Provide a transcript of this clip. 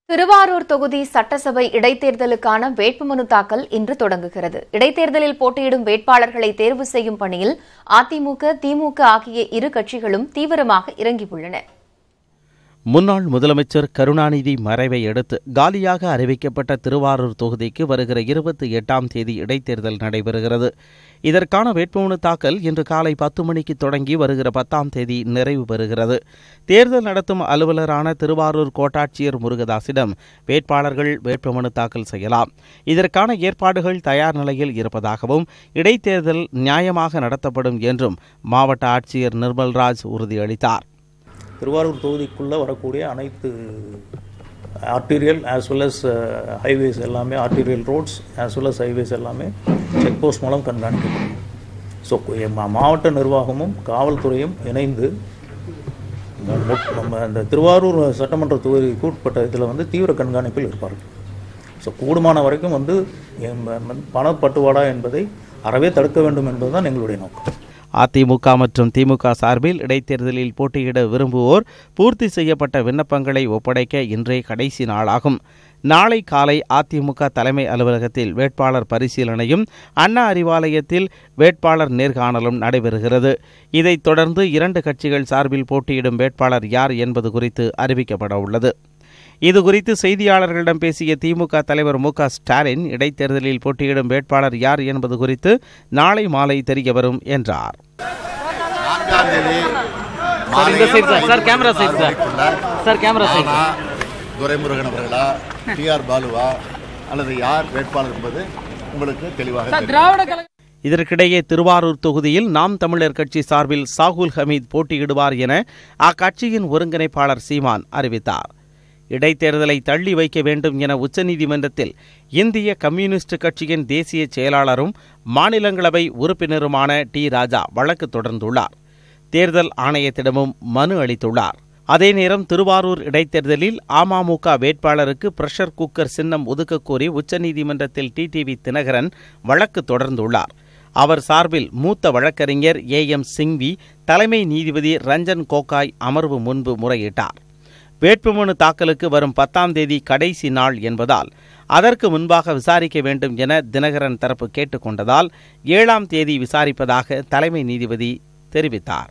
திருவாரூர் தொகுதி சட்டசபை இடைத்தேர்தலுக்கான வேட்புமனு தாக்கல் இன்று தொடங்குகிறது. இடைத்தேர்தலில் போட்டியிடும் வேட்பாளர்களை தேர்வு செய்யும் பணியில் அதிமுக, திமுக ஆகிய இரு கட்சிகளும் தீவிரமாக இறங்கியுள்ளன. முன்னாள் முதலமைச்சர் கருணாநிதி மறைவை அடுத்து காலியாக அறிவிக்கப்பட்ட திருவாரூர் தொகுதிக்கு வருகிற 28ஆம் தேதி இடைத்தேர்தல் நடைபெறுகிறது. இதற்கான வேட்புமனு தாக்கல் இன்று காலை 10 மணிக்கு தொடங்கி வருகிற 10ஆம் தேதி நிறைவு பெறுகிறது. தேர்தல் நடத்தும் அலுவலரான திருவாரூர் கோட்டாட்சியர் முருகதாசிடம் வேட்பாளர்கள் வேட்புமனு தாக்கல் செய்யலாம். இதற்கான ஏற்பாடுகள் தயார் நிலையில் இருப்பதாகவும் இடைத்தேர்தல் நியாயமாக நடத்தப்படும் என்றும் மாவட்ட ஆட்சியர் நிர்மல்ராஜ் உறுதியளித்தார். திருவாரூர் தொகுதிக்குள்ளே வரக்கூடிய அனைத்து arterial as well as highways எல்லாமே, arterial roads as well as highways எல்லாமே செக் போஸ்ட் மூலம் கண்காணிக்கப்படும். ஸோ மாவட்ட நிர்வாகமும் காவல்துறையும் இணைந்து நம்ம இந்த திருவாரூர் சட்டமன்ற தொகுதிக்கு உட்பட்ட இதில் தீவிர கண்காணிப்பில் இருப்பார்கள். ஸோ கூடுமான வரைக்கும் பணப்பட்டுவாடா என்பதை அறவே தடுக்க வேண்டும் என்பதுதான் எங்களுடைய நோக்கம். அதிமுக மற்றும் திமுக சார்பில் இடைத்தேர்தலில் போட்டியிட விரும்புவோர் பூர்த்தி செய்யப்பட்ட விண்ணப்பங்களை ஒப்படைக்க இன்றே கடைசி நாளாகும். நாளை காலை அதிமுக தலைமை அலுவலகத்தில் வேட்பாளர் பரிசீலனையும் அண்ணா அறிவாலயத்தில் வேட்பாளர் நேர்காணலும் நடைபெறுகிறது. இதைத் தொடர்ந்து 2 கட்சிகள் சார்பில் போட்டியிடும் வேட்பாளர் யார் என்பது குறித்து அறிவிக்கப்பட உள்ளது. இதுகுறித்து செய்தியாளர்களிடம் பேசிய திமுக தலைவர் மு.க. ஸ்டாலின், இடைத்தேர்தலில் போட்டியிடும் வேட்பாளர் யார் என்பது குறித்து நாளை மாலை தெரிய வரும் என்றார். துரைமுருகன் அவர்களா, டி.ஆர். பாலுவா அல்லது யார் வேட்பாளர் என்பது உங்களுக்கு தெளிவாக. இதற்கிடையே திருவாரூர் தொகுதியில் நாம் தமிழர் கட்சி சார்பில் சாகுல் ஹமீத் போட்டியிடுவார் என அக்கட்சியின் ஒருங்கிணைப்பாளர் சீமான் அறிவித்தார். இடைத்தேர்தலை தள்ளி வைக்க வேண்டும் என உச்சநீதிமன்றத்தில் இந்திய கம்யூனிஸ்ட் கட்சியின் தேசிய செயலாளரும் மாநிலங்களவை உறுப்பினருமான டி. ராஜா வழக்கு தொடர்ந்துள்ளார். தேர்தல் ஆணையத்திடமும் மனு அளித்துள்ளார். அதே நேரம் திருவாரூர் இடைத்தேர்தலில் அமமுக வேட்பாளருக்கு பிரஷர் குக்கர் சின்னம் ஒதுக்கக்கோரி உச்சநீதிமன்றத்தில் டிடிவி தினகரன் வழக்கு தொடர்ந்துள்ளார். அவர் சார்பில் மூத்த வழக்கறிஞர் ஏ.எம். சிங்வி தலைமை நீதிபதி ரஞ்சன் கோகாய் அமர்வு முன்பு முறையிட்டார். வேட்புமனு தாக்கலுக்கு வரும் 10ஆம் தேதி கடைசி நாள் என்பதால் அதற்கு முன்பாக விசாரிக்க வேண்டும் என தினகரன் தரப்பு கேட்டுக்கொண்டதால் 7ஆம் தேதி விசாரிப்பதாக தலைமை நீதிபதி தெரிவித்தார்.